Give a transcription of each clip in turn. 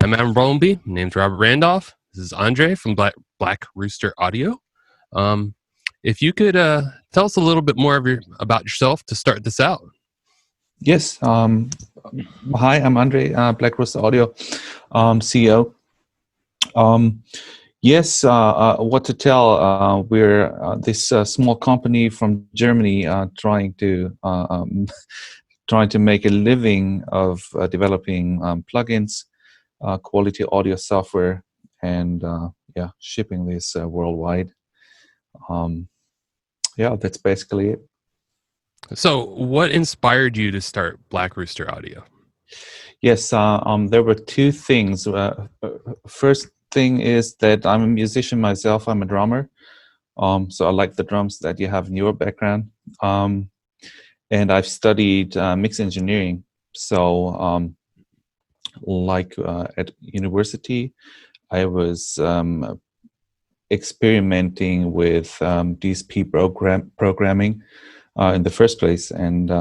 I'm Adam Bromby. My name's Robert Randolph. This is André from Black Rooster Audio. Um, if you could tell us a little bit more about yourself to start this out. Yes. Hi, I'm André, Black Rooster Audio CEO. Yes, what to tell? We're this small company from Germany trying to make a living of developing plugins, quality audio software, and shipping this worldwide. That's basically it. So, what inspired you to start Black Rooster Audio? Yes, there were two things. First thing is that I'm a musician myself. I'm a drummer. So I like the drums that you have in your background. And I've studied mix engineering. So at university, I was experimenting with DSP programming in the first place. And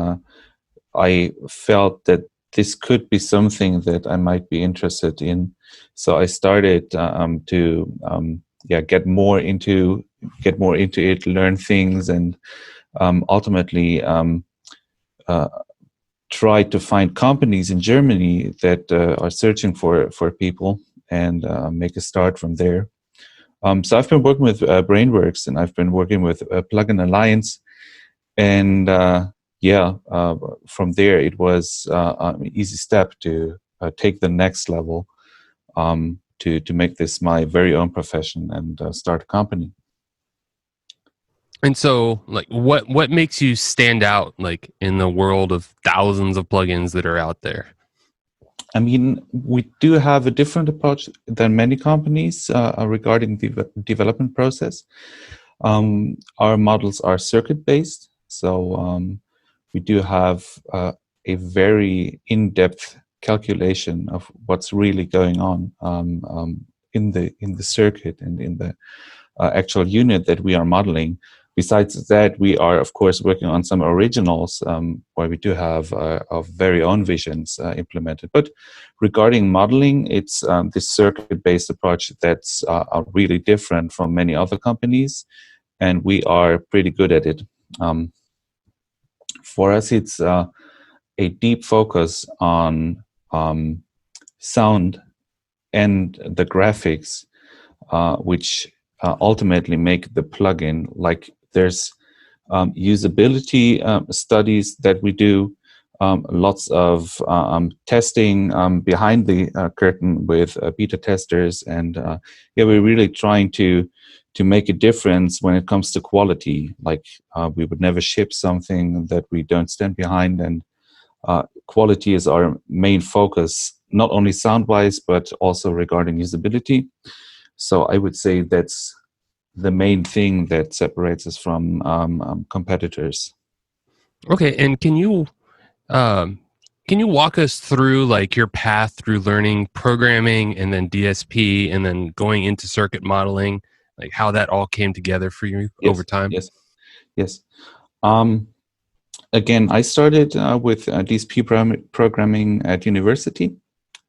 I felt that this could be something that I might be interested in. So I started to get more into it, learn things, and ultimately try to find companies in Germany that are searching for people and make a start from there. So I've been working with Brainworks, and I've been working with Plugin Alliance, and from there it was an easy step to take the next level to make this my very own profession and start a company. And so, like, what makes you stand out, like, in the world of thousands of plugins that are out there? I mean, we do have a different approach than many companies regarding the development process. Our models are circuit-based, so we do have a very in-depth calculation of what's really going on in the circuit and in the actual unit that we are modeling. Besides that, we are, of course, working on some originals where we do have our very own visions implemented. But regarding modeling, it's this circuit-based approach that's really different from many other companies, and we are pretty good at it. For us, it's a deep focus on sound and the graphics, which ultimately make the plugin. Like, there's usability studies that we do, lots of testing behind the curtain with beta testers, and we're really trying to make a difference when it comes to quality. Like, we would never ship something that we don't stand behind, and quality is our main focus, not only sound-wise, but also regarding usability. So I would say that's the main thing that separates us from competitors. Okay, and can you walk us through, like, your path through learning programming and then DSP and then going into circuit modeling, like how that all came together for you over time? Yes. Again, I started with DSP programming at university.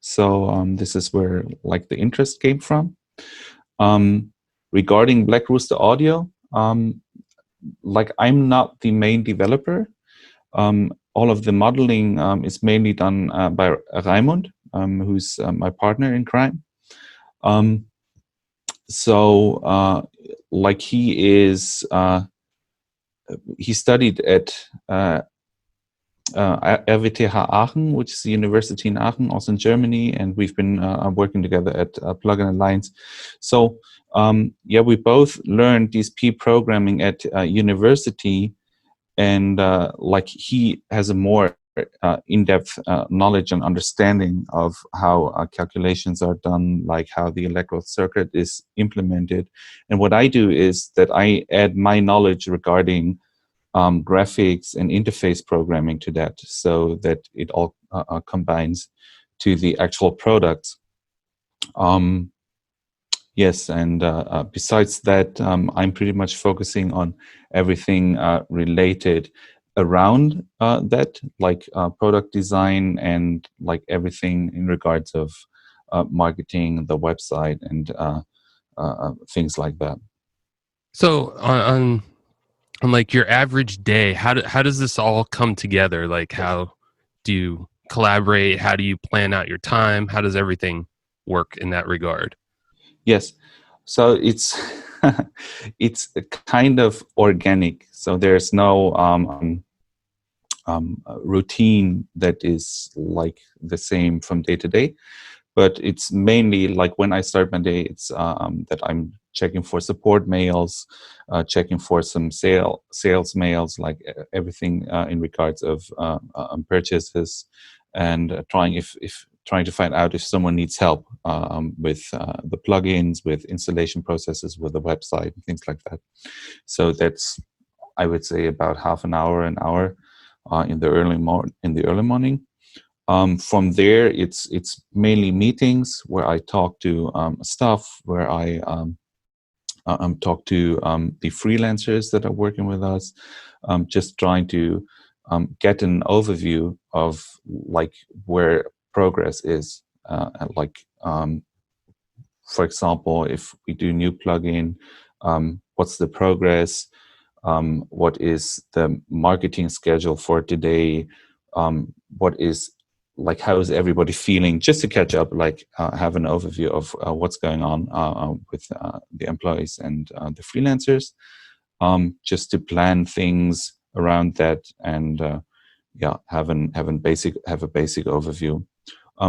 So this is where, like, the interest came from. Regarding Black Rooster Audio, like, I'm not the main developer. All of the modeling is mainly done by Raimund, who's my partner in crime. Like, he studied at RWTH Aachen, which is the university in Aachen, also in Germany, and we've been working together at Plugin Alliance. So we both learned DSP programming at university, and like, he has a more in-depth knowledge and understanding of how calculations are done, like how the electrical circuit is implemented. And what I do is that I add my knowledge regarding graphics and interface programming to that, so that it all combines to the actual product. Yes, and besides that, I'm pretty much focusing on everything related around that, like product design and like everything in regards of marketing, the website, and things like that. So on like your average day, how does this all come together? Like, how do you collaborate? How do you plan out your time? How does everything work in that regard? Yes, so it's it's a kind of organic. So there's no routine that is like the same from day to day, but it's mainly like when I start my day, it's that I'm checking for support mails, checking for some sales mails, like everything in regards of purchases, and trying to find out if someone needs help with the plugins, with installation processes, with the website, and things like that. So that's, I would say, about half an hour in the early morning. From there, it's mainly meetings where I talk to staff, where I talk to the freelancers that are working with us, just trying to get an overview of like where progress is. For example, if we do new plugin, what's the progress? What is the marketing schedule for today? What is like, how is everybody feeling? Just to catch up, like have an overview of what's going on with the employees and the freelancers, just to plan things around that, and have a basic overview.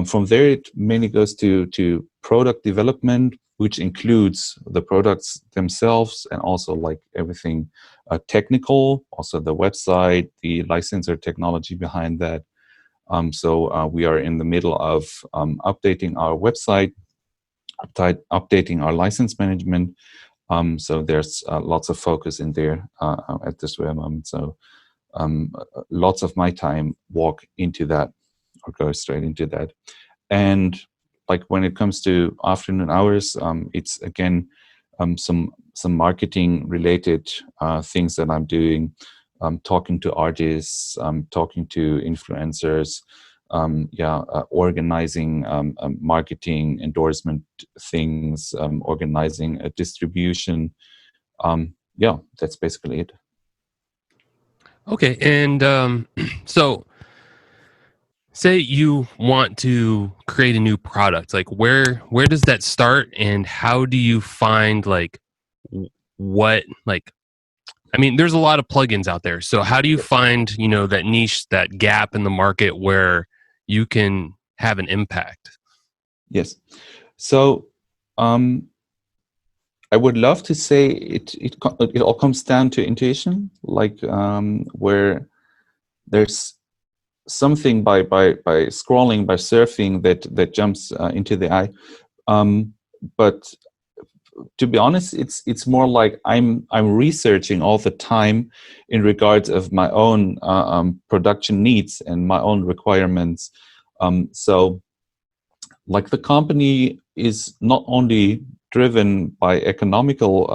From there, it mainly goes to product development, which includes the products themselves and also like everything technical, also the website, the licensor technology behind that. So we are in the middle of updating our website, updating our license management. So there's lots of focus in there at this very moment. So lots of my time walk into that, or go straight into that. And like when it comes to afternoon hours, it's again some marketing related things that I'm doing, talking to artists, talking to influencers, organizing marketing endorsement things, organizing a distribution. That's basically it. Okay, and so say you want to create a new product, like where does that start, and how do you find like what like I mean, there's a lot of plugins out there. So how do you find, that niche, that gap in the market where you can have an impact? Yes. So I would love to say it all comes down to intuition, like where there's something by scrolling, by surfing, that jumps into the eye. But to be honest, it's more like I'm researching all the time in regards of my own production needs and my own requirements. So like the company is not only driven by economical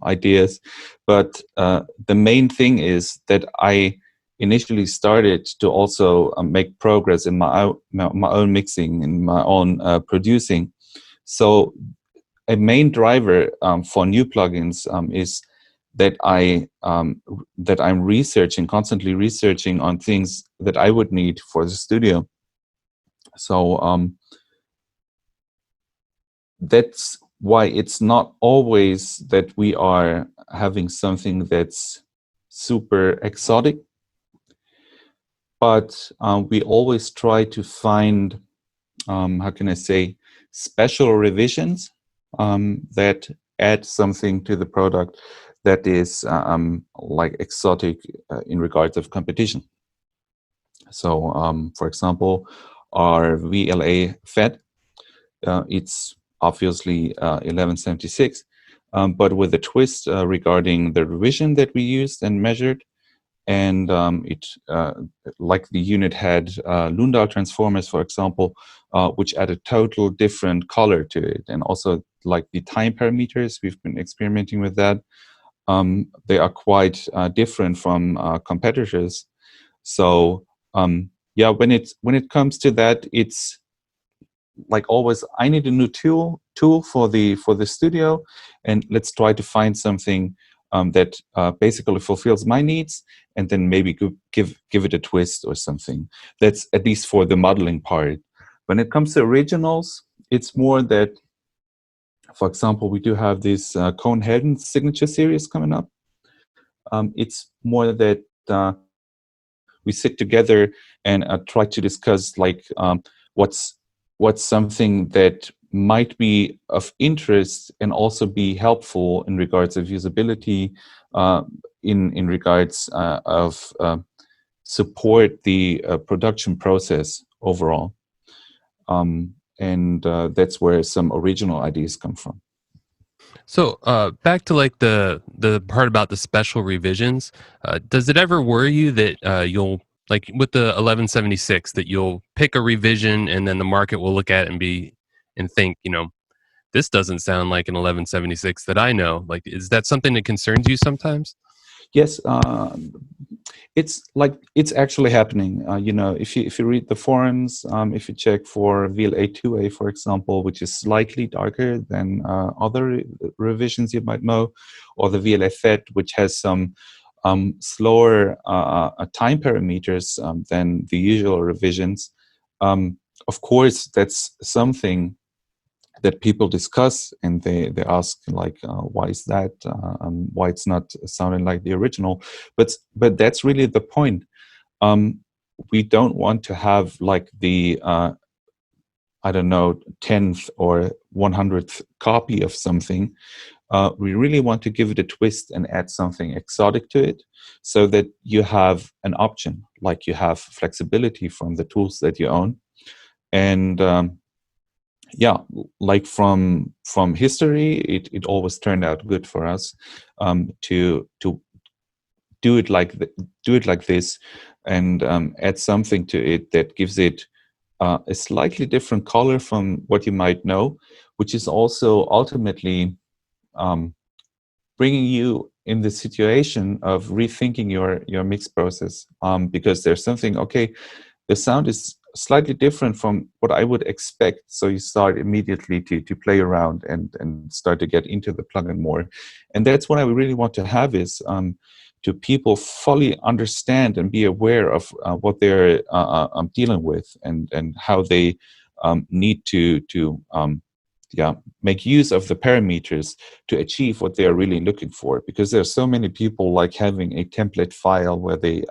ideas, but the main thing is that I initially started to also make progress in my own mixing, in my own producing. So a main driver for new plugins is that I'm constantly researching on things that I would need for the studio. So that's why it's not always that we are having something that's super exotic, but we always try to find, how can I say, special revisions that add something to the product that is like exotic in regards of competition. So, for example, our VLA FED, it's obviously 1176, but with a twist regarding the revision that we used and measured. And it like the unit had Lundau transformers, for example, which add a total different color to it. And also like the time parameters, we've been experimenting with that. They are quite different from competitors. So when it comes to that, it's like always, I need a new tool for the studio, and let's try to find something that basically fulfills my needs, and then maybe give it a twist or something. That's at least for the modeling part. When it comes to originals, it's more that, for example, we do have this Conehagen signature series coming up. It's more that we sit together and try to discuss like what's something that might be of interest and also be helpful in regards of usability, in regards of support the production process overall. And that's where some original ideas come from. So, back to like the part about the special revisions. Does it ever worry you that you'll like with the 1176 that you'll pick a revision and then the market will look at it and be and think, this doesn't sound like an 1176 that I know. Like, is that something that concerns you sometimes? Yes, it's actually happening. If you read the forums, if you check for VLA2A, for example, which is slightly darker than other revisions you might know, or the VLA-FET, which has some slower time parameters than the usual revisions. Of course, that's something that people discuss, and they ask like, why is that, why it's not sounding like the original, but that's really the point. We don't want to have like the I don't know, 10th or 100th copy of something. We really want to give it a twist and add something exotic to it, so that you have an option, like you have flexibility from the tools that you own. And yeah, like from history, it always turned out good for us to do it like this, and add something to it that gives it a slightly different color from what you might know, which is also ultimately bringing you in the situation of rethinking your mix process, because there's something, okay, the sound is slightly different from what I would expect. So you start immediately to play around and start to get into the plugin more. And that's what I really want to have is to people fully understand and be aware of what they're dealing with, and how they need to make use of the parameters to achieve what they are really looking for. Because there are so many people like having a template file where they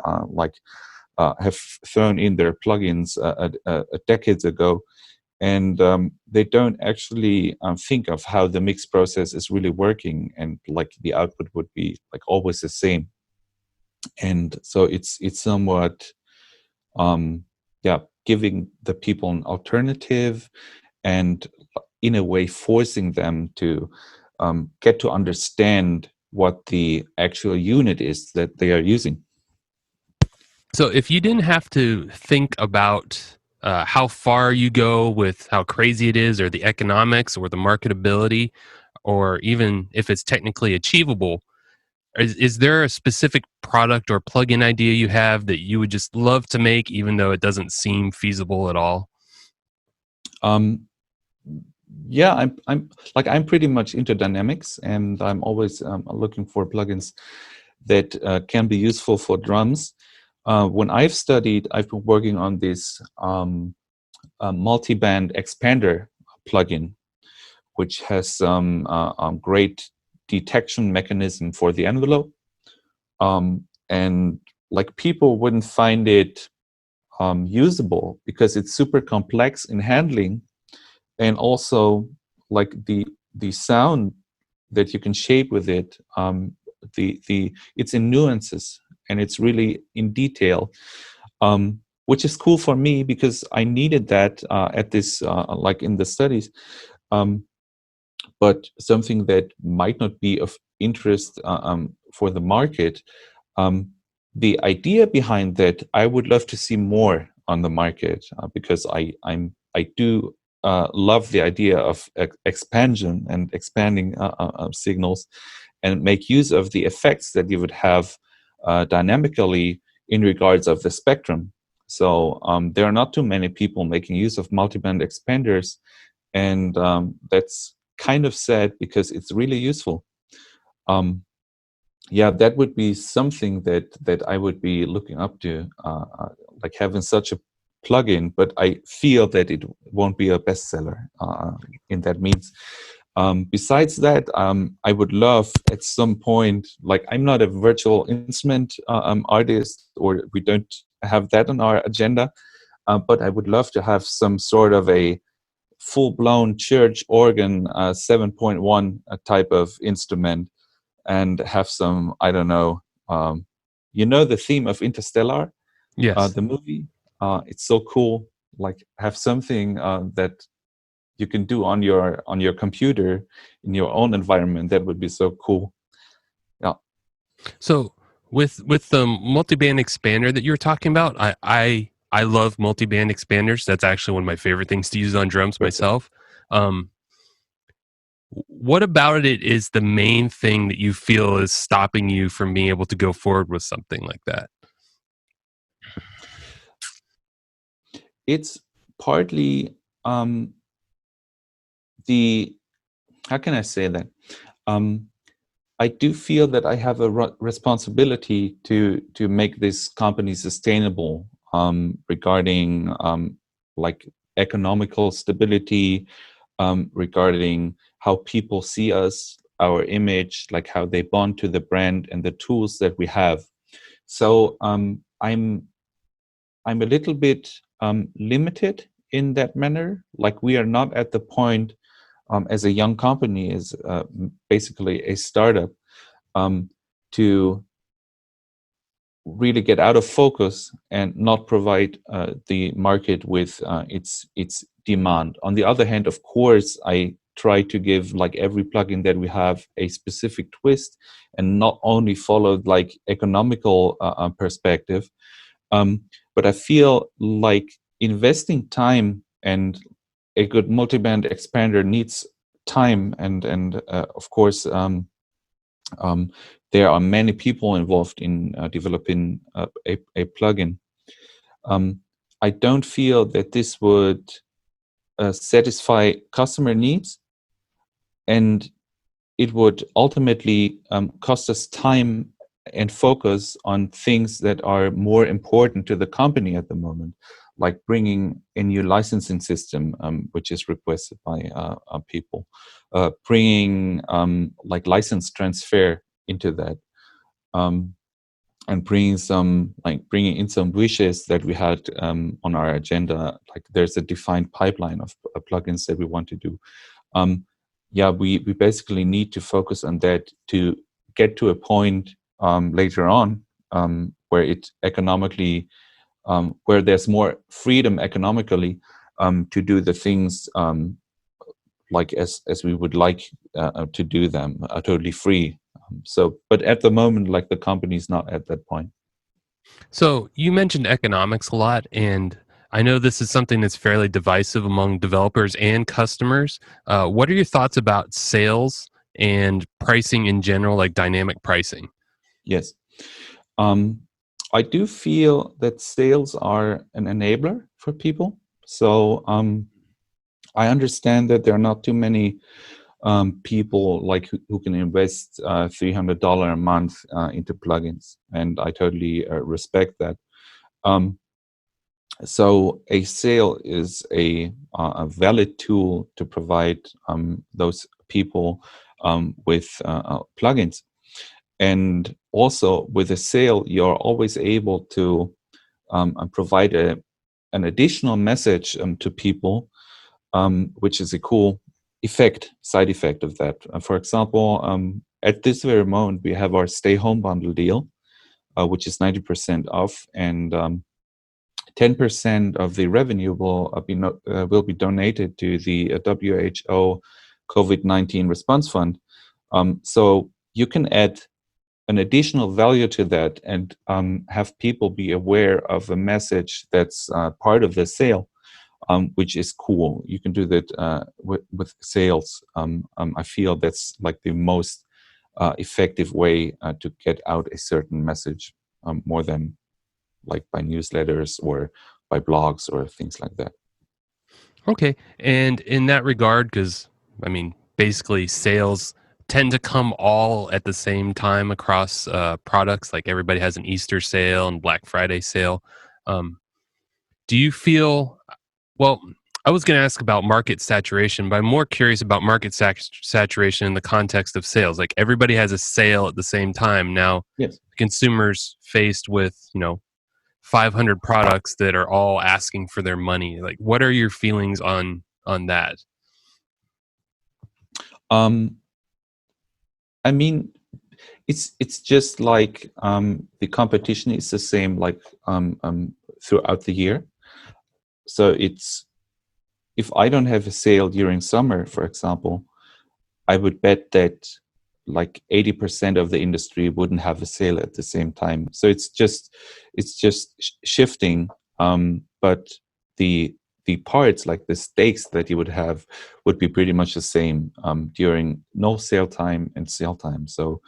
have thrown in their plugins decades ago, and they don't actually think of how the mix process is really working, and like the output would be like always the same. And so it's somewhat giving the people an alternative, and in a way forcing them to get to understand what the actual unit is that they are using. So, if you didn't have to think about how far you go with how crazy it is, or the economics, or the marketability, or even if it's technically achievable, is there a specific product or plugin idea you have that you would just love to make, even though it doesn't seem feasible at all? Yeah, I'm pretty much into dynamics, and I'm always looking for plugins that can be useful for drums. When I've been working on this Multiband Expander plugin, which has some great detection mechanism for the envelope. And like people wouldn't find it usable because it's super complex in handling, and also like the sound that you can shape with it, it's in nuances, and it's really in detail, which is cool for me because I needed that at this like in the studies. But something that might not be of interest for the market. The idea behind that, I would love to see more on the market because I do love the idea of expansion and expanding signals, and make use of the effects that you would have dynamically in regards of the spectrum. So there are not too many people making use of multiband expanders, and that's kind of sad because it's really useful. Yeah, that would be something that I would be looking up to, like having such a plugin. But I feel that it won't be a bestseller in that means. Besides that, I would love at some point, like I'm not a virtual instrument artist, or we don't have that on our agenda, but I would love to have some sort of a full-blown church organ 7.1 type of instrument, and have some, I don't know, the theme of Interstellar, Yes. the movie. It's so cool. Like have something that you can do on your computer in your own environment. That would be so cool. Yeah. So with the multiband expander that you were talking about, I love multiband expanders. That's actually one of my favorite things to use on drums Perfect. myself. Um, what about it is the main thing that you feel is stopping you from being able to go forward with something like that? It's partly the how can I say that? Um, I do feel that I have a responsibility to make this company sustainable, regarding like economical stability, regarding how people see us, our image, like how they bond to the brand and the tools that we have. So I'm a little bit limited in that manner. Like we are not at the point, as a young company, as basically a startup, um, to really get out of focus and not provide the market with its demand. On the other hand, of course, I try to give like every plugin that we have a specific twist, and not only follow like economical perspective. But I feel like investing time, and a good multiband expander needs time, and of course, um, there are many people involved in developing a plugin. Um, I don't feel that this would satisfy customer needs, and it would ultimately cost us time and focus on things that are more important to the company at the moment, like bringing a new licensing system, which is requested by people, bringing like license transfer into that, um, and bringing in some wishes that we had on our agenda. Like there's a defined pipeline of plugins that we want to do. um, yeah, we basically need to focus on that to get to a point later on, where it economically, where there's more freedom economically, to do the things like as we would like to do them, totally free. So, but at the moment, like the company's not at that point. So you mentioned economics a lot, and I know this is something that's fairly divisive among developers and customers. What are your thoughts about sales and pricing in general, like dynamic pricing? Yes. Um, I do feel that sales are an enabler for people. So I understand that there are not too many people like who can invest $300 a month into plugins, and I totally respect that. Um, so a sale is a valid tool to provide those people with plugins. And also with a sale, you're always able to provide an additional message to people, which is a cool side effect of that. For example, at this very moment, we have our Stay Home Bundle deal, which is 90% off, and 10% of the revenue will be donated to the WHO COVID-19 response fund. So you can add an additional value to that, and have people be aware of a message that's part of the sale, which is cool. You can do that with sales. I feel that's like the most effective way to get out a certain message, more than like by newsletters or by blogs or things like that. Okay. And in that regard, because I mean, basically, sales tend to come all at the same time across products. Like everybody has an Easter sale and Black Friday sale. Um, do you feel, well, I was going to ask about market saturation, but I'm more curious about market saturation in the context of sales. Like everybody has a sale at the same time. Now, Yes. consumers faced with, 500 products that are all asking for their money. Like, what are your feelings on that? Um, I mean, it's just like the competition is the same like throughout the year. So it's if I don't have a sale during summer, for example, I would bet that like 80% of the industry wouldn't have a sale at the same time. So it's just shifting. But the the parts like the stakes that you would have would be pretty much the same during no sale time and sale time. So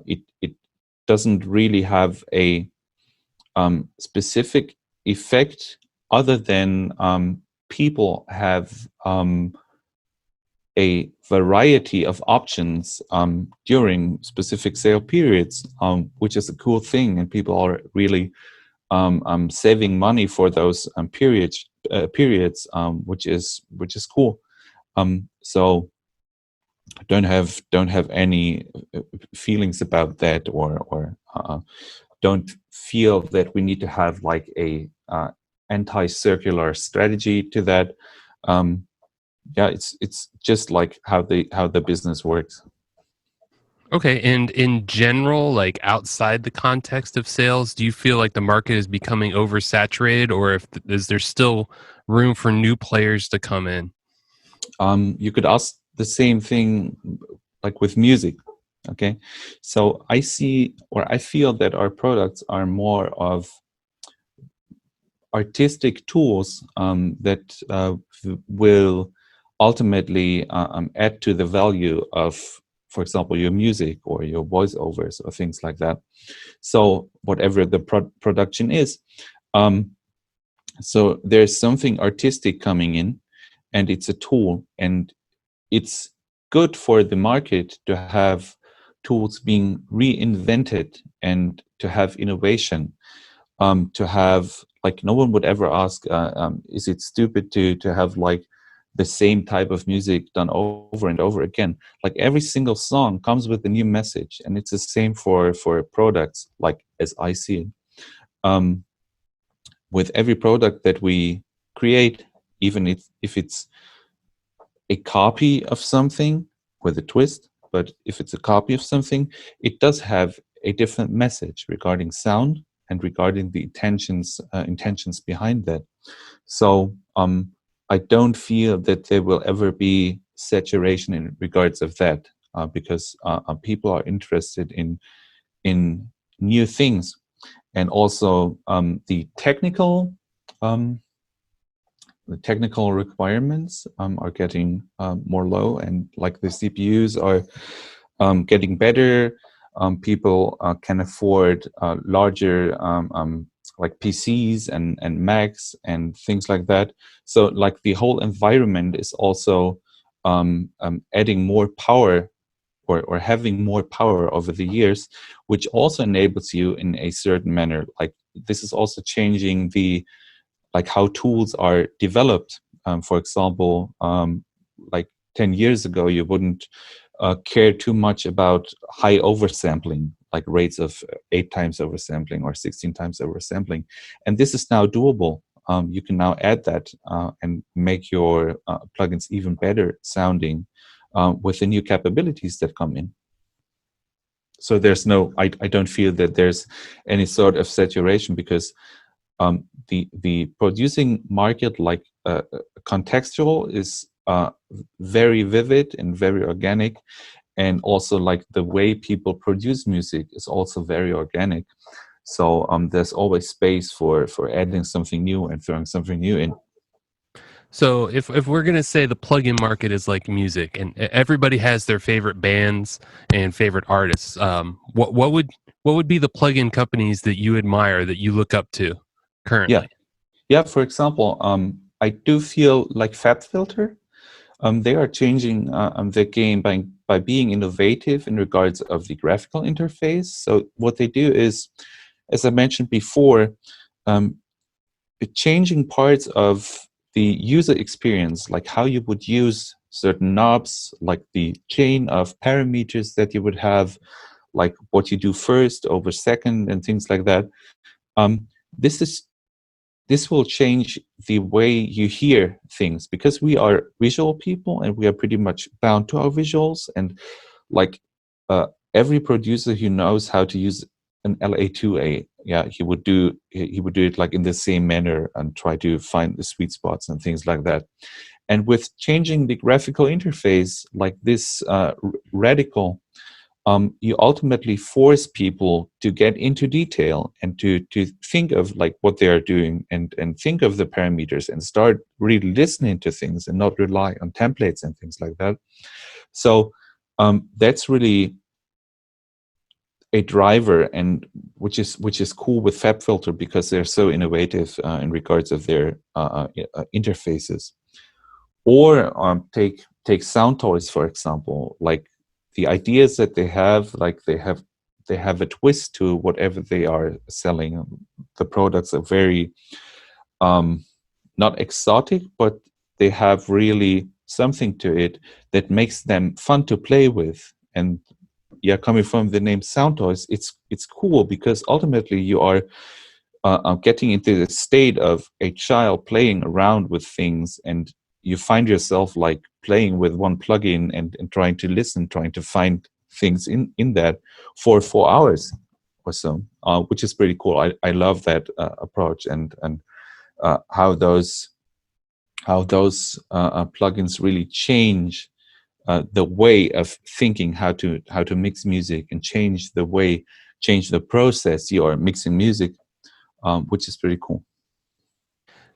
it doesn't really have a specific effect other than people have a variety of options during specific sale periods, which is a cool thing, and people are really saving money for those periods, which is cool. So don't have any feelings about that, or don't feel that we need to have like a anti-circular strategy to that. Yeah, it's just like how the business works. Okay, and in general, like outside the context of sales, do you feel like the market is becoming oversaturated, or if is there still room for new players to come in? You could ask the same thing like with music. Okay, so I see or I feel that our products are more of artistic tools that will ultimately add to the value of, for example, your music or your voiceovers or things like that. So whatever the production is, um, so there's something artistic coming in, and it's a tool, and it's good for the market to have tools being reinvented and to have innovation, to have like no one would ever ask, is it stupid to have like the same type of music done over and over again? Like every single song comes with a new message, and it's the same for products, like as I see it. Um, with every product that we create, even if it's a copy of something with a twist, but if it's a copy of something, it does have a different message regarding sound and regarding the intentions behind that. So I don't feel that there will ever be saturation in regards of that, because people are interested in new things, and also um, the technical requirements are getting more low, and like the CPUs are getting better. People can afford larger like PCs and Macs and things like that. So like the whole environment is also adding more power, or having more power over the years, which also enables you in a certain manner. Like this is also changing the like how tools are developed. For example, like 10 years ago, you wouldn't care too much about high oversampling, like rates of 8 times oversampling or 16 times oversampling. And this is now doable. You can now add that and make your plugins even better sounding with the new capabilities that come in. So there's I don't feel that there's any sort of saturation, because the producing market, like contextual, is very vivid and very organic, and also like the way people produce music is also very organic. So there's always space for adding something new and throwing something new in. So if we're gonna say the plugin market is like music, and everybody has their favorite bands and favorite artists, what would what would be the plugin companies that you admire that you look up to Yeah, currently? yeah. For example, I do feel like FabFilter. They are changing the game by being innovative in regards of the graphical interface. So what they do is, as I mentioned before, um, changing parts of the user experience, like how you would use certain knobs, like the chain of parameters that you would have, like what you do first over second and things like that. Um, this is this will change the way you hear things, because we are visual people and we are pretty much bound to our visuals. And like uh, every producer who knows how to use an LA2A, yeah, he would do it like in the same manner and try to find the sweet spots and things like that. And with changing the graphical interface like this radical, you ultimately force people to get into detail and to think of like what they are doing, and think of the parameters and start really listening to things and not rely on templates and things like that. So that's really a driver, and which is cool with FabFilter, because they're so innovative in regards of their interfaces. Or take Sound Toys, for example. Like the ideas that they have, like they have a twist to whatever they are selling. The products are very not exotic, but they have really something to it that makes them fun to play with. And yeah, coming from the name Sound Toys, it's cool because ultimately you are getting into the state of a child playing around with things, and you find yourself like playing with one plugin and trying to listen, trying to find things in that for 4 hours or so, which is pretty cool. I love that approach, and how those plugins really change the way of thinking how to mix music, and change the process you are mixing music, which is pretty cool.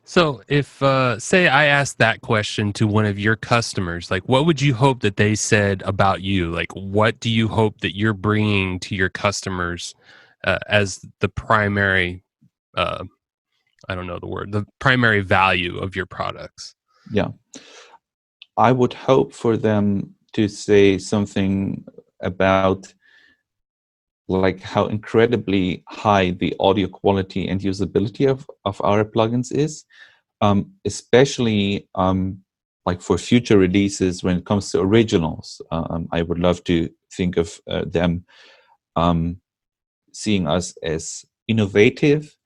So, if say I asked that question to one of your customers, like what would you hope that they said about you? Like, what do you hope that you're bringing to your customers as the primary? Uh, I don't know the word. The primary value of your products. Yeah, I would hope for them to say something about like how incredibly high the audio quality and usability of our plugins is, especially like for future releases when it comes to originals. I would love to think of them um, seeing us as innovative,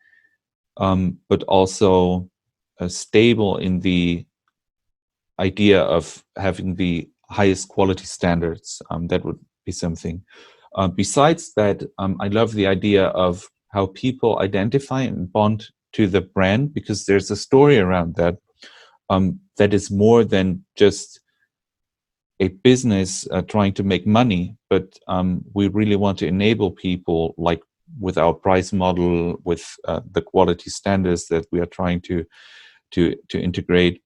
but also stable in the idea of having the highest quality standards. That would be something. Besides that, I love the idea of how people identify and bond to the brand, because there's a story around that, that is more than just a business trying to make money, but we really want to enable people, like with our price model, with the quality standards that we are trying to integrate.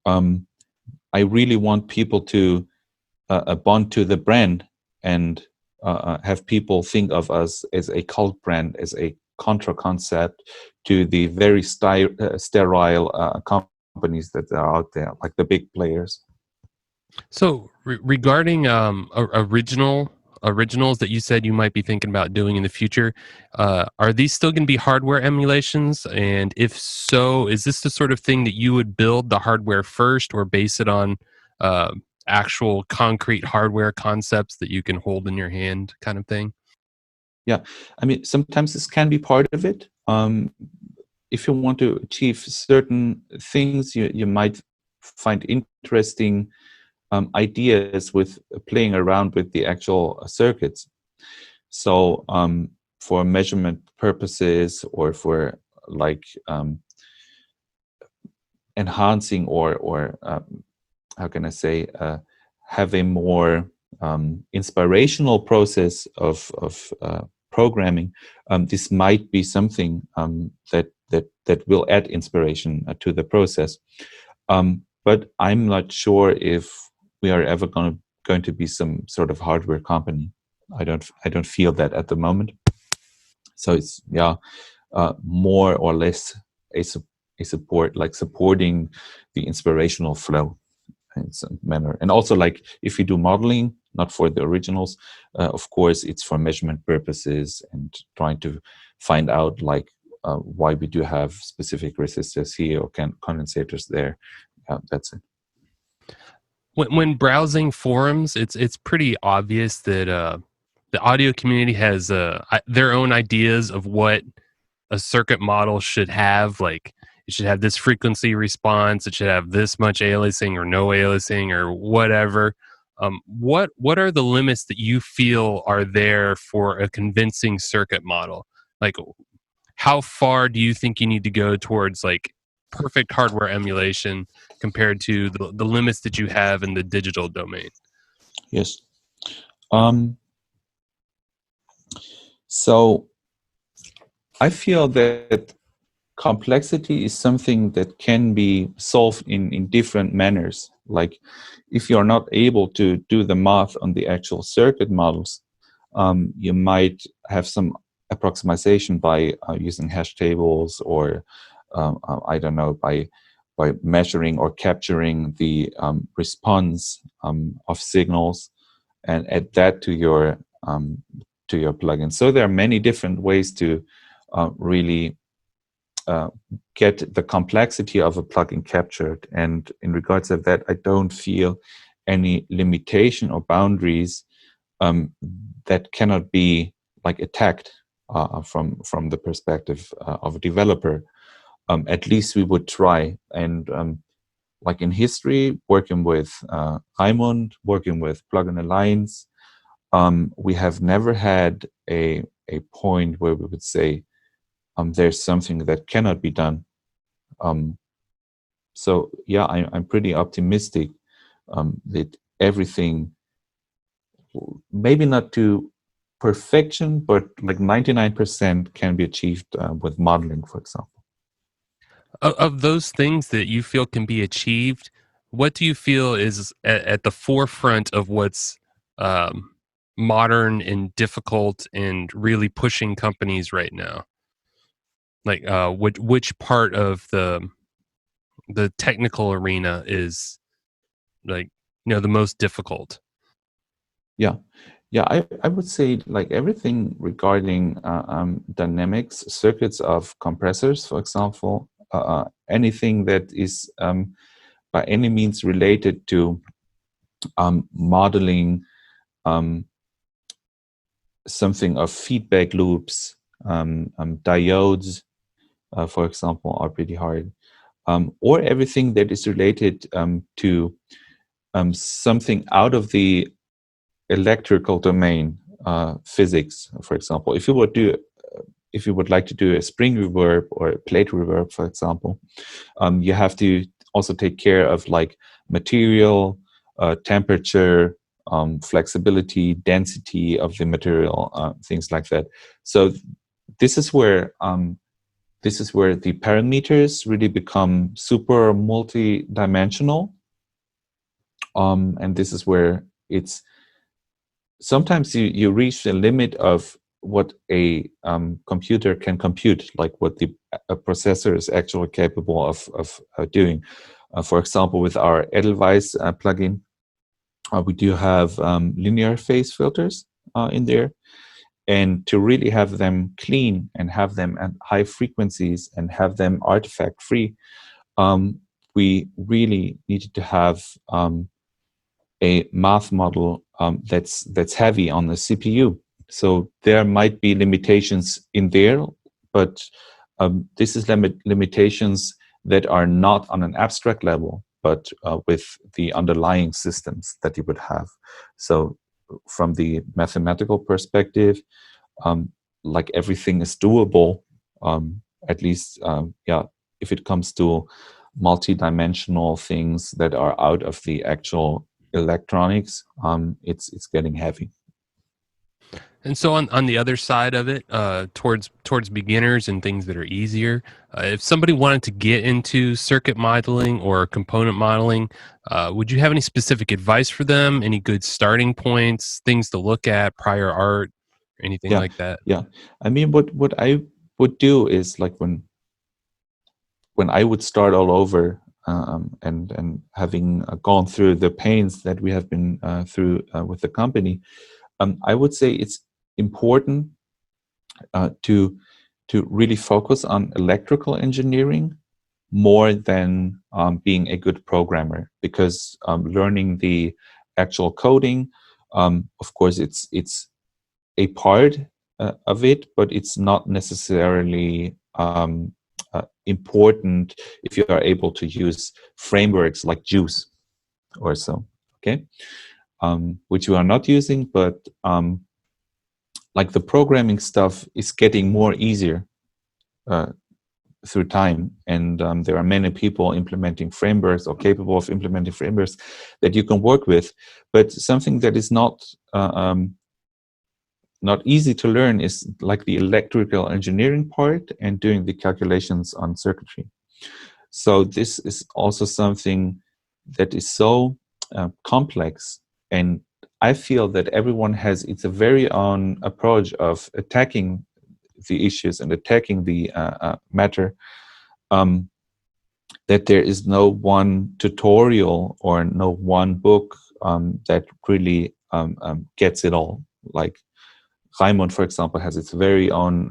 I really want people to bond to the brand, and have people think of us as a cult brand, as a contra concept to the very sterile companies that are out there, like the big players. So, regarding originals that you said you might be thinking about doing in the future, are these still going to be hardware emulations? And if so, is this the sort of thing that you would build the hardware first, or base it on uh, actual concrete hardware concepts that you can hold in your hand, kind of thing? Yeah, I mean, sometimes this can be part of it. If you want to achieve certain things, you might find interesting ideas with playing around with the actual circuits. So for measurement purposes, or for like enhancing, or how can I say, have a more inspirational process of programming, this might be something that will add inspiration to the process. But I'm not sure if we are ever going to be some sort of hardware company. I don't feel that at the moment. So it's more or less a support, like supporting the inspirational flow in some manner. And also, like, if you do modeling, not for the originals, of course, it's for measurement purposes and trying to find out, like, why we do have specific resistors here or condensators there. That's it. When browsing forums, it's pretty obvious that the audio community has their own ideas of what a circuit model should have. Like, it should have this frequency response, it should have this much aliasing or no aliasing or whatever. What are the limits that you feel are there for a convincing circuit model? Like, how far do you think you need to go towards like perfect hardware emulation compared to the limits that you have in the digital domain? Yes. So I feel that complexity is something that can be solved in different manners. Like, if you're not able to do the math on the actual circuit models, you might have some approximation by using hash tables, or I don't know, by measuring or capturing the response of signals and add that to your plugin. So there are many different ways to really get the complexity of a plugin captured. And in regards of that, I don't feel any limitation or boundaries that cannot be like attacked from the perspective of a developer. At least we would try. And like in history, working with Raimund, working with Plugin Alliance, we have never had a point where we would say there's something that cannot be done. So yeah, I'm pretty optimistic that everything, maybe not to perfection, but like 99% can be achieved with modeling, for example. Of those things that you feel can be achieved, what do you feel is at the forefront of what's modern and difficult and really pushing companies right now? Like, which part of the technical arena is, like, the most difficult? Yeah. Yeah, I would say like everything regarding dynamics, circuits of compressors, for example, anything that is by any means related to modeling something of feedback loops, diodes, for example, are pretty hard. Or everything that is related to something out of the electrical domain, physics, for example. If you would like to do a spring reverb or a plate reverb, for example, you have to also take care of like material, temperature, flexibility, density of the material, things like that. So this is where the parameters really become super multi-dimensional, and this is where it's sometimes you reach the limit of what a computer can compute, like what a processor is actually capable of doing. For example, with our Edelweiss plugin, we do have linear phase filters in there. And to really have them clean and have them at high frequencies and have them artifact free, we really needed to have a math model that's heavy on the CPU. So there might be limitations in there, but this is limitations that are not on an abstract level, but with the underlying systems that you would have. So from the mathematical perspective, like everything is doable, at least, if it comes to multi-dimensional things that are out of the actual electronics, it's getting heavy. And so on the other side of it, towards beginners and things that are easier, if somebody wanted to get into circuit modeling or component modeling, would you have any specific advice for them? Any good starting points, things to look at, prior art, or anything Yeah, like that? yeah. I mean, what I would do is like when I would start all over, and having gone through the pains that we have been through with the company, I would say it's important to really focus on electrical engineering more than being a good programmer, because learning the actual coding, of course, it's a part of it, but it's not necessarily important if you are able to use frameworks like Juice or so. Okay, which we are not using, but like the programming stuff is getting more easier uh, through time, and there are many people implementing frameworks or capable of implementing frameworks that you can work with. But something that is not easy to learn is like the electrical engineering part and doing the calculations on circuitry. So this is also something that is so complex, and I feel that everyone has its very own approach of attacking the issues and attacking the matter, um, that there is no one tutorial or no one book that really gets it all. Like Raimund, for example, has its very own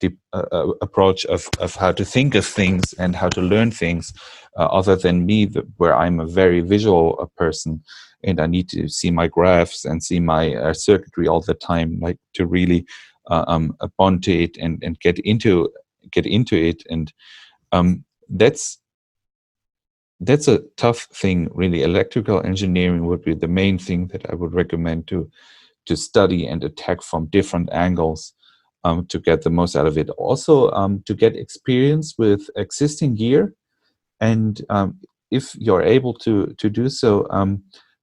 deep approach of how to think of things and how to learn things, other than me, where I'm a very visual person, and I need to see my graphs and see my circuitry all the time, like to really bond to it and get into it. And that's a tough thing, really. Electrical engineering would be the main thing that I would recommend to study and attack from different angles, to get the most out of it. Also, to get experience with existing gear, and if you're able to do so,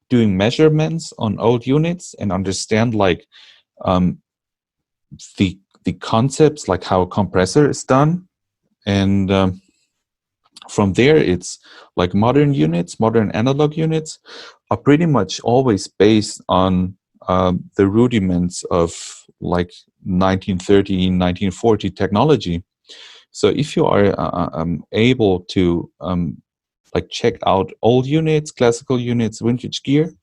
doing measurements on old units and understand like um, the concepts, like how a compressor is done, and from there, it's like modern units, modern analog units are pretty much always based on the rudiments of like 1930, 1940 technology. So if you are able to like check out old units, classical units, vintage gear,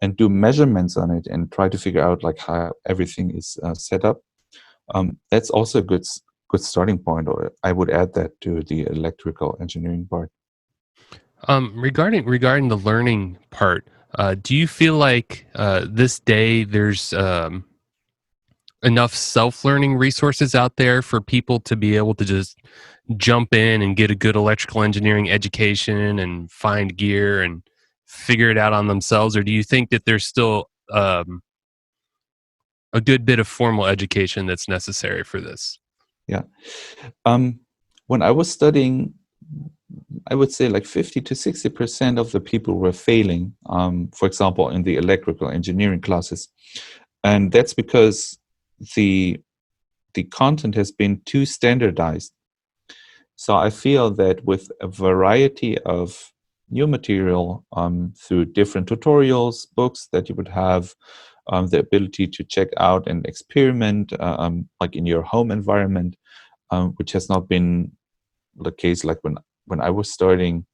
and do measurements on it and try to figure out like how everything is set up, that's also a good starting point. Or I would add that to the electrical engineering part. Regarding the learning part, do you feel like this day there's enough self-learning resources out there for people to be able to just jump in and get a good electrical engineering education and find gear and figure it out on themselves, or do you think that there's still a good bit of formal education that's necessary for this? Yeah. When I was studying, I would say like 50 to 60% of the people were failing, for example, in the electrical engineering classes. And that's because the content has been too standardized. So I feel that with a variety of new material, through different tutorials, books that you would have, the ability to check out and experiment, like in your home environment, which has not been the case. Like when I was starting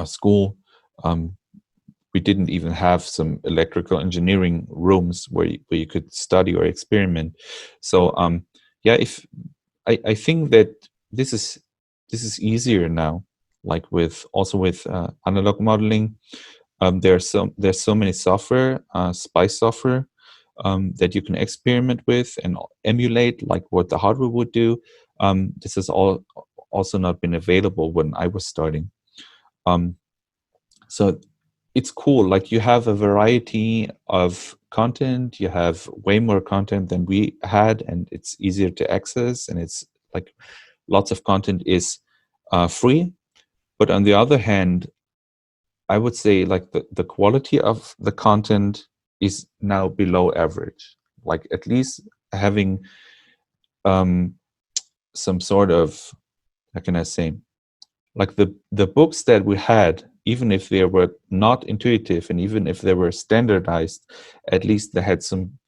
school, um, we didn't even have some electrical engineering rooms where you could study or experiment. So yeah, if I think that this is easier now, like with also with analog modeling. There's so many software, spice software, that you can experiment with and emulate like what the hardware would do. This has all also not been available when I was starting. Um, so it's cool. Like you have a variety of content. You have way more content than we had, and it's easier to access. And it's like lots of content is free. But on the other hand, I would say like the quality of the content is now below average. like at least having some sort of, how can I say, like the books that we had, even if they were not intuitive and even if they were standardized, at least they had some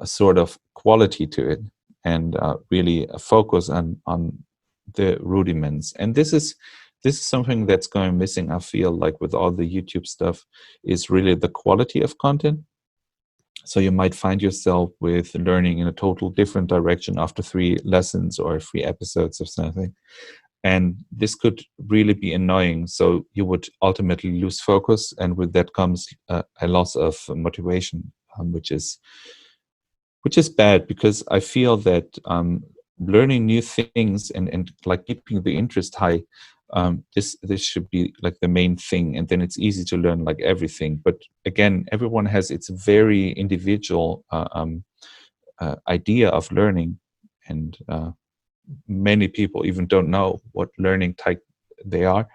sort of quality to it, and really a focus on the rudiments. And this is something that's going missing, I feel like, with all the YouTube stuff, is really the quality of content. So you might find yourself with learning in a total different direction after 3 lessons or 3 episodes of something. And this could really be annoying. So you would ultimately lose focus, and with that comes a loss of motivation, which is bad, because I feel that learning new things and like keeping the interest high, this should be like the main thing, and then it's easy to learn like everything. But again, everyone has its very individual idea of learning, and many people even don't know what learning type they are.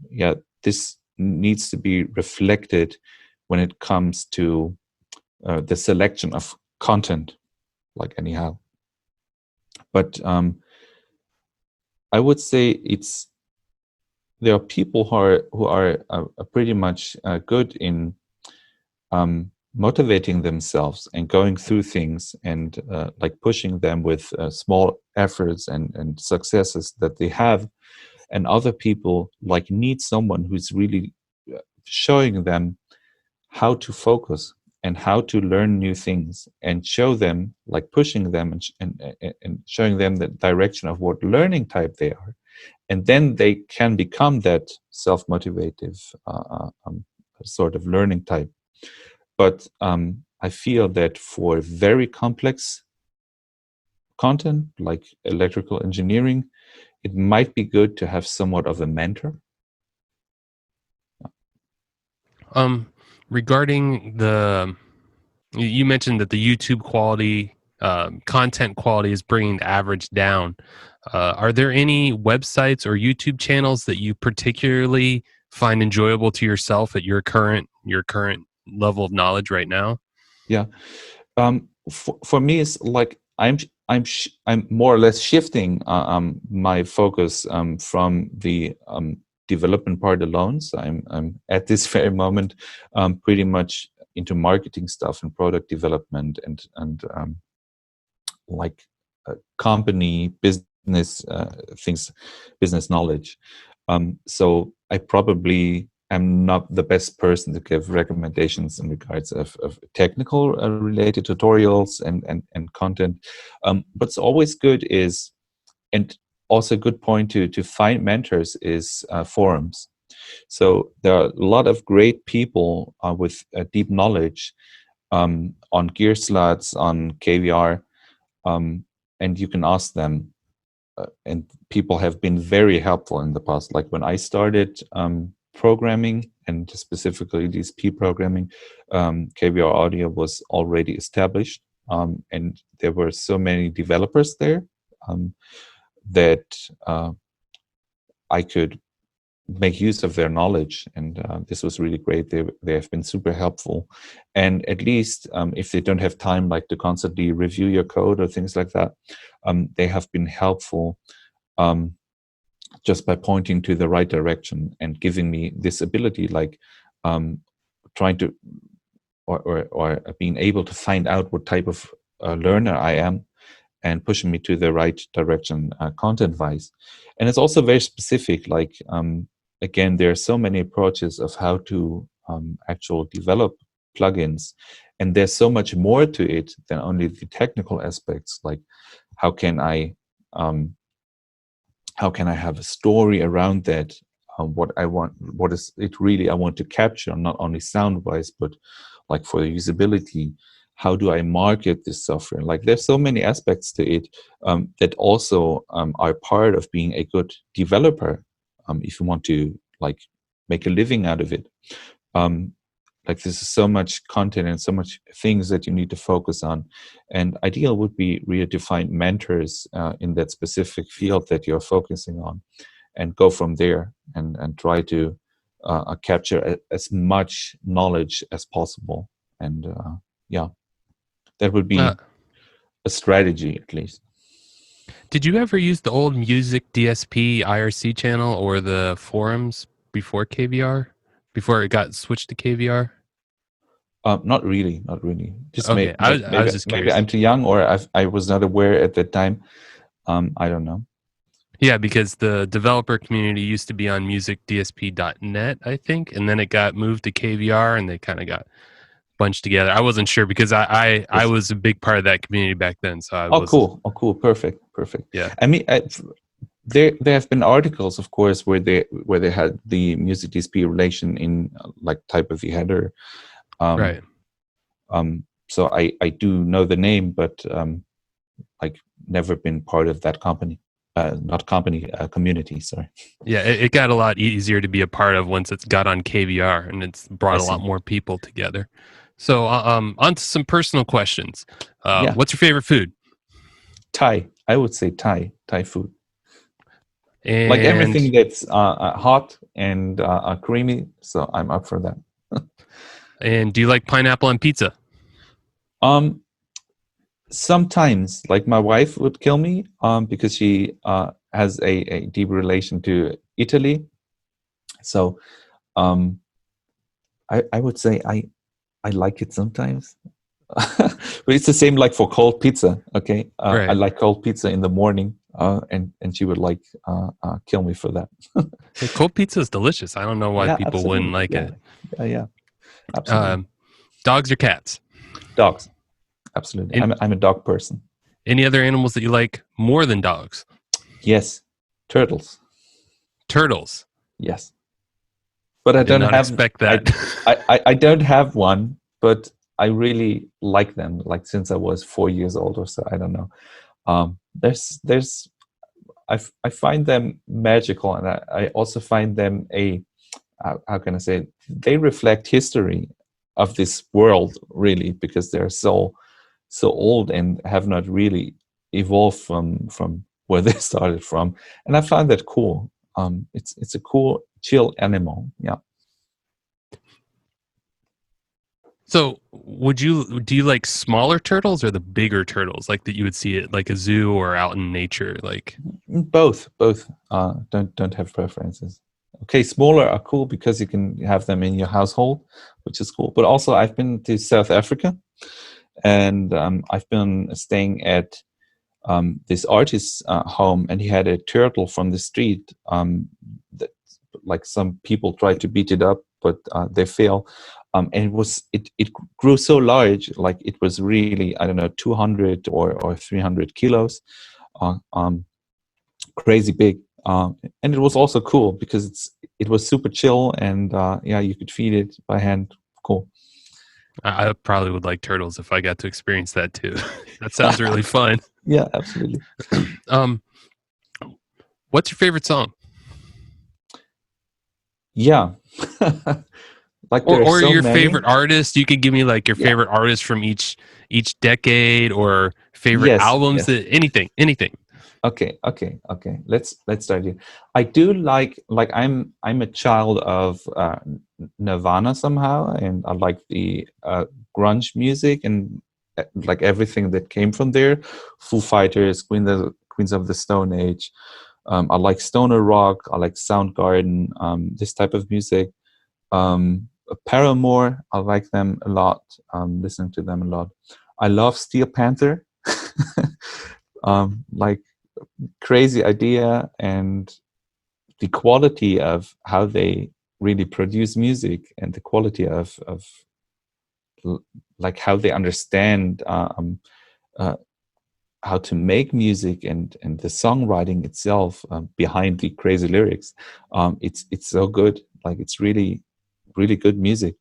Yeah, this needs to be reflected when it comes to the selection of content, like anyhow. But I would say there are people who are pretty much good in motivating themselves and going through things, and like pushing them with small efforts and successes that they have. And other people like need someone who's really showing them how to focus and how to learn new things, and show them, like pushing them and showing them the direction of what learning type they are. And then they can become that self-motivative sort of learning type. But I feel that for very complex content, like electrical engineering, it might be good to have somewhat of a mentor. Regarding you mentioned that the YouTube quality, content quality is bringing the average down. Are there any websites or YouTube channels that you particularly find enjoyable to yourself at your current level of knowledge right now? Yeah. For me, it's like I'm more or less shifting my focus from the development part alone. So I'm at this very moment pretty much into marketing stuff and product development and like company business things, business knowledge. So I probably am not the best person to give recommendations in regards of technical related tutorials and content. What's always good is, and also a good point to find mentors, is forums. So there are a lot of great people with deep knowledge on Gearslots, on KVR, and you can ask them. And people have been very helpful in the past. Like when I started programming, and specifically DSP programming, KVR Audio was already established, and there were so many developers there that I could make use of their knowledge, and this was really great. They have been super helpful, and at least if they don't have time like to constantly review your code or things like that, they have been helpful just by pointing to the right direction and giving me this ability, like trying to or being able to find out what type of learner I am, and pushing me to the right direction content wise. And it's also very specific, like again, there are so many approaches of how to actually develop plugins, and there's so much more to it than only the technical aspects. Like how can I have a story around that, what I want, what is it really I want to capture, not only sound wise, but like for the usability. How do I market this software? Like there's so many aspects to it that also are part of being a good developer, if you want to like make a living out of it. Like there's so much content and so much things that you need to focus on, and ideal would be really to find mentors in that specific field that you're focusing on, and go from there, and try to capture as much knowledge as possible. And yeah. That would Uh, be a strategy, at least. did you ever use the old music DSP IRC channel or the forums before KVR? Before it got switched to KVR? Not really, not really. Just Okay, I was just maybe curious. I'm too young, or I was not aware at that time. I don't know. Yeah, because the developer community used to be on musicdsp.net, I think, and then it got moved to KVR and they kind of got bunched together. I wasn't sure because I Yes. was a big part of that community back then, so I Oh, was cool. Oh, cool. Perfect. Perfect. yeah, I mean, there have been articles, of course, where they had the music DSP relation in like type of the header. Um, right. so I do know the name, but like never been part of that company. Not company, community. Sorry. Yeah, it got a lot easier to be a part of once it's got on KVR and it's I brought a lot see. more people together. So, on to some personal questions. Yeah. What's your favorite food? Thai. I would say Thai food. Like And everything that's hot and creamy. So I'm up for that. and do you like pineapple on pizza? Um, Sometimes, like my wife would kill me because she has a deep relation to Italy. So um, I would say I like it sometimes. But it's the same like for cold pizza. Okay, I Right. like cold pizza in the morning, and she would like kill me for that. Yeah, cold pizza is delicious. I don't know why Yeah, people wouldn't absolutely. like Yeah, it. yeah, absolutely. Um, dogs or cats? Dogs, absolutely. In, I'm a dog person. any other animals that you like more than dogs? Yes, turtles. Turtles. Yes, but I Did don't not have. expect that. I don't have one, but I really like them. Like since I was 4 years old or so. I don't know. There's I find them magical, and I also find them a how can I say it? They reflect history of this world really, because they're so old and have not really evolved from where they started from, and I find that cool. It's a cool chill animal. Yeah. So, do you like smaller turtles or the bigger turtles, like that you would see at like a zoo or out in nature? Like, Both. Don't have preferences. Okay, smaller are cool because you can have them in your household, which is cool. But also, I've been to South Africa, and I've been staying at this artist's home, and he had a turtle from the street. That, like some people tried to beat it up, but they fail. And it grew so large, like it was really, I don't know, 200 or 300 kilos. Um, Crazy big, and it was also cool because it was super chill, and yeah, you could feed it by hand. Cool. I probably would like turtles if I got to experience that too. That sounds really fun. Yeah, absolutely. um, what's your favorite song, Yeah. Like there are or so your many. favorite artist? You could give me like your Yeah. favorite artist from each decade, or favorite Yes, albums. yes. That anything. Okay. Let's start here. I do like I'm a child of Nirvana somehow, and I like the grunge music and like everything that came from there. Foo Fighters, Queens of the Stone Age. I like stoner rock. I like Soundgarden. This type of music. Paramore. I like them a lot. Listen to them a lot. I love Steel Panther. Like crazy idea, and the quality of how they really produce music, and the quality of like how they understand uh, how to make music, and the songwriting itself behind the crazy lyrics. It's so good. Like it's really good music.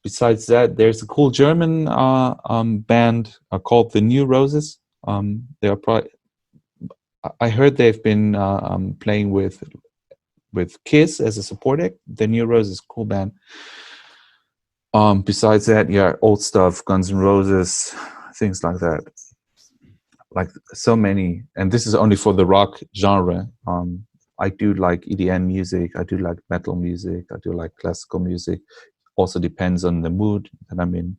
Besides that, there's a cool German band called the New Roses. They are I heard they've been playing with Kiss as a support act. The New Roses, cool band. Besides that, yeah, old stuff, Guns N' Roses, things like that. Like so many, and this is only for the rock genre. I do like EDM music. I do like metal music. I do like classical music. Also depends on the mood that I'm in.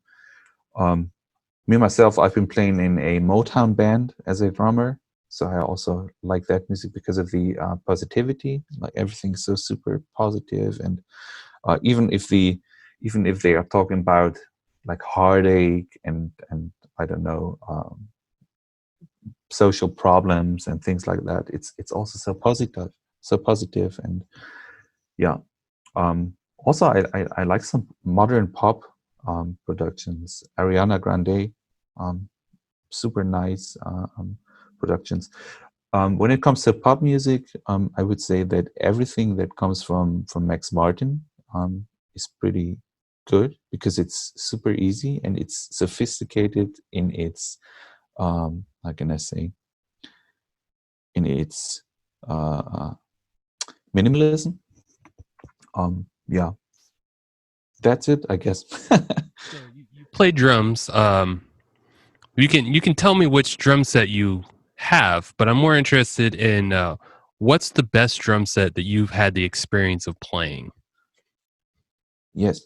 Me myself, I've been playing in a Motown band as a drummer, so I also like that music because of the positivity. Like everything's so super positive, and even if they are talking about like heartache and I don't know, social problems and things like that, it's also so positive, and yeah. Also, I like some modern pop productions. Ariana Grande, um, super nice productions. When it comes to pop music, I would say that everything that comes from Max Martin is pretty good because it's super easy and it's sophisticated in its how can I say, in its uh, minimalism. Yeah, that's it, I guess. So you play drums. You can tell me which drum set you have, but I'm more interested in what's the best drum set that you've had the experience of playing. Yes.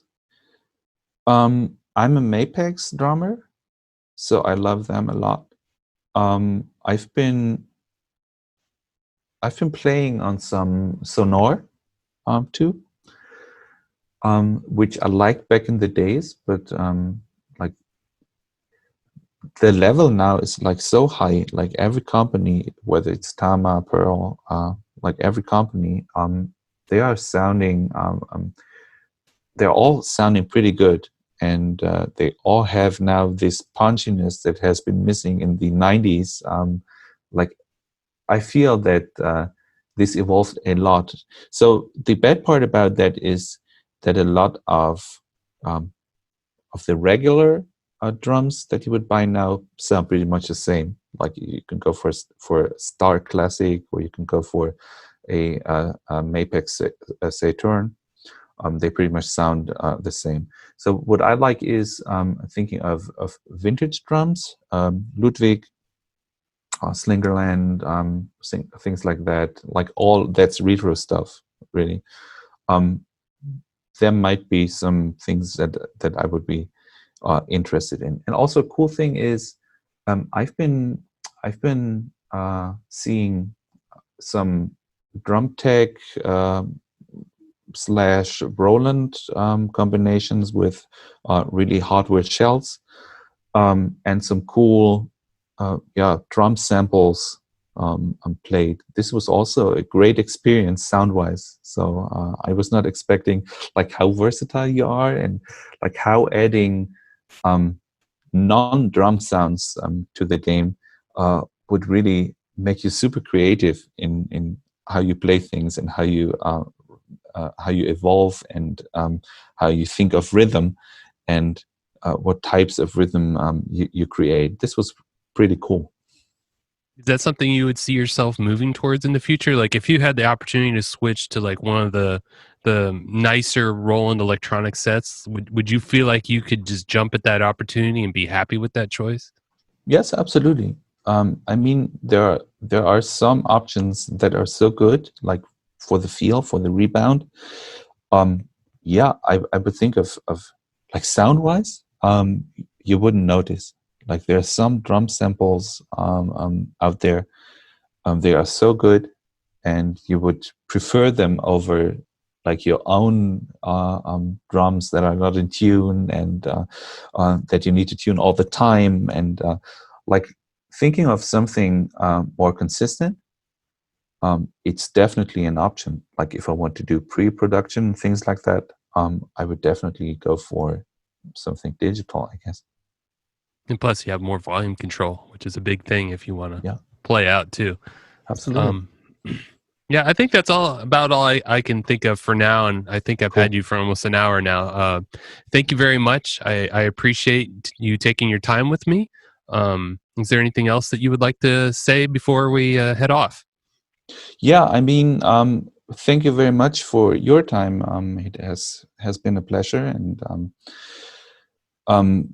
I'm a Mapex drummer, so I love them a lot. Um, I've been I've been playing on some Sonor too, which I liked back in the days, but like the level now is like so high. Like every company, whether it's Tama, Pearl, like every company, they are sounding they're all sounding pretty good, and they all have now this punchiness that has been missing in the 90s. Like I feel that this evolved a lot. So the bad part about that is that a lot um, of the regular drums that you would buy now sound pretty much the same. Like you can go for Star Classic, or you can go for a Mapex Saturn. They pretty much sound the same. So what I like is thinking of vintage drums, Ludwig, Slingerland, things like that. Like all that's retro stuff, really. Um, there might be some things that I would be interested in. And also, a cool thing is, I've been seeing some drum tech slash Roland combinations with really hardware shells, and some cool drum samples played. This was also a great experience sound wise. So I was not expecting like how versatile you are, and like how adding non-drum sounds to the game would really make you super creative in how you play things, and how you evolve, and how you think of rhythm, and what types of rhythm you create. This was pretty cool. Is that something you would see yourself moving towards in the future? Like if you had the opportunity to switch to like one of the nicer Roland electronic sets, would you feel like you could just jump at that opportunity and be happy with that choice? Yes, absolutely. I mean, there are some options that are so good, like for the feel, for the rebound. Um, yeah, I would think of like sound wise, you wouldn't notice. Like there are some drum samples out there. They are so good, and you would prefer them over like your own drums that are not in tune, and that you need to tune all the time, and like thinking of something more consistent. It's definitely an option. Like if I want to do pre-production things like that, I would definitely go for something digital, I guess. And plus, you have more volume control, which is a big thing if you want to Yeah, play out too. absolutely. Um, yeah, I think that's all I can think of for now. And I think I've had Cool. you for almost an hour now. Thank you very much. I appreciate you taking your time with me. Is there anything else that you would like to say before we head off? Yeah, I mean, thank you very much for your time. It has been a pleasure. And um,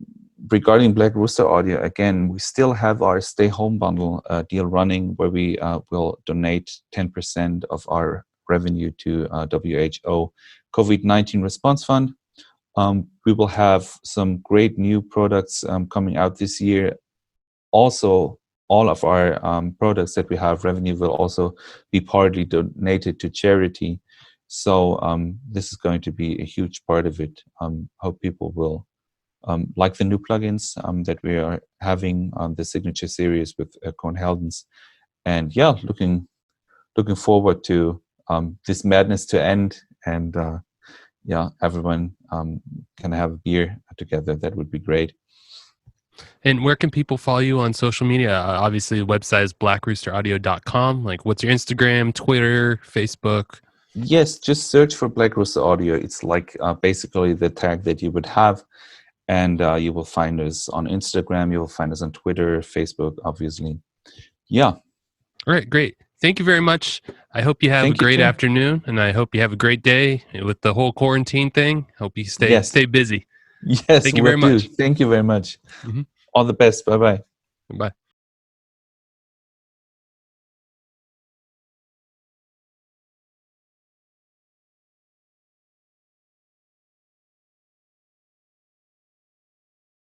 regarding Black Rooster Audio, again, we still have our Stay Home Bundle deal running, where we will donate 10% of our revenue to WHO COVID-19 Response Fund. We will have some great new products coming out this year. Also, all of our products that we have revenue will also be partly donated to charity. So this is going to be a huge part of it. Hope people will like the new plugins that we are having on the signature series with Cohn Heldens. And yeah, looking forward to this madness to end, and yeah, everyone can have a beer together. That would be great. And where can people follow you on social media? Obviously, the website is blackroosteraudio.com. Like, what's your Instagram, Twitter, Facebook? Yes, just search for Black Rooster Audio. It's like basically the tag that you would have, and you will find us on Instagram. You will find us on Twitter, Facebook, obviously. Yeah. All right, great. Thank you very much. I hope you have a Thank you great too. afternoon, and I hope you have a great day with the whole quarantine thing. Hope you stay Yes. busy. Yes, Thank you will very do. much. Thank you very much. Mm-hmm. All the best. Bye bye. Bye.